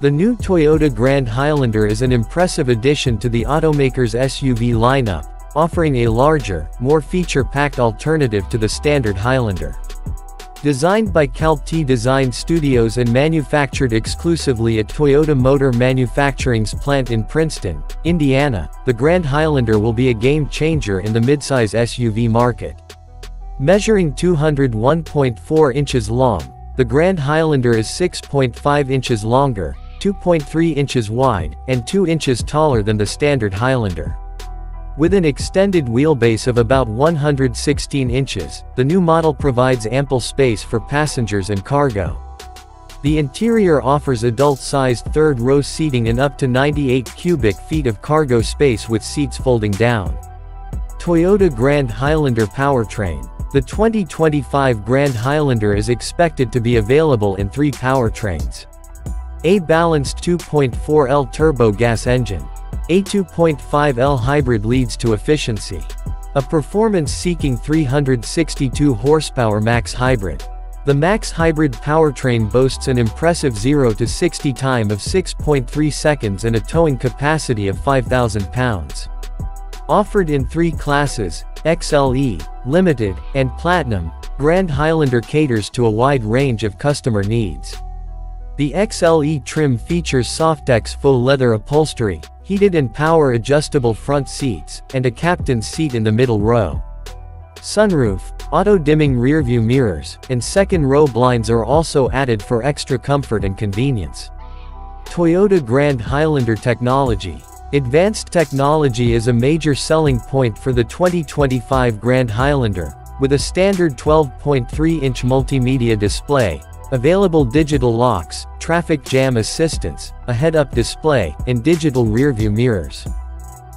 The new Toyota Grand Highlander is an impressive addition to the automaker's SUV lineup, offering a larger, more feature-packed alternative to the standard Highlander. Designed by Calty Design Studios and manufactured exclusively at Toyota Motor Manufacturing's plant in Princeton, Indiana, the Grand Highlander will be a game-changer in the midsize SUV market. Measuring 201.4 inches long, the Grand Highlander is 6.5 inches longer, 2.3 inches wide, and 2 inches taller than the standard Highlander. With an extended wheelbase of about 116 inches, the new model provides ample space for passengers and cargo. The interior offers adult-sized third-row seating and up to 98 cubic feet of cargo space with seats folding down. Toyota Grand Highlander powertrain. The 2025 Grand Highlander is expected to be available in 3 powertrains. A balanced 2.4L turbo gas engine. A 2.5L hybrid leads to efficiency. A performance-seeking 362 horsepower max hybrid. The max hybrid powertrain boasts an impressive 0 to 60 time of 6.3 seconds and a towing capacity of 5,000 pounds. Offered in 3 classes, XLE, Limited, and Platinum, Grand Highlander caters to a wide range of customer needs. The XLE trim features Softex faux leather upholstery, heated and power-adjustable front seats, and a captain's seat in the middle row. Sunroof, auto-dimming rearview mirrors, and second-row blinds are also added for extra comfort and convenience. Toyota Grand Highlander technology. Advanced technology is a major selling point for the 2025 Grand Highlander, with a standard 12.3-inch multimedia display, available digital locks, traffic jam assistance, a head-up display, and digital rearview mirrors.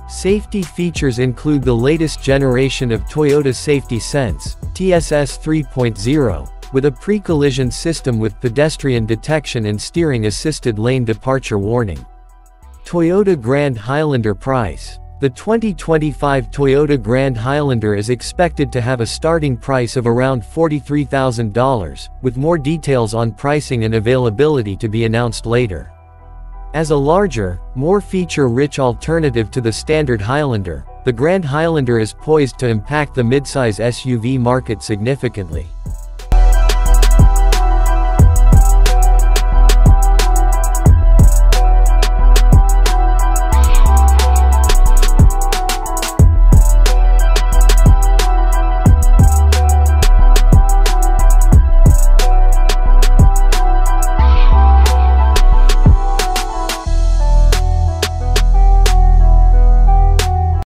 Safety features include the latest generation of Toyota Safety Sense, TSS 3.0, with a pre-collision system with pedestrian detection and steering-assisted lane departure warning. Toyota Grand Highlander price. The 2025 Toyota Grand Highlander is expected to have a starting price of around $43,000, with more details on pricing and availability to be announced later. As a larger, more feature-rich alternative to the standard Highlander, the Grand Highlander is poised to impact the midsize SUV market significantly.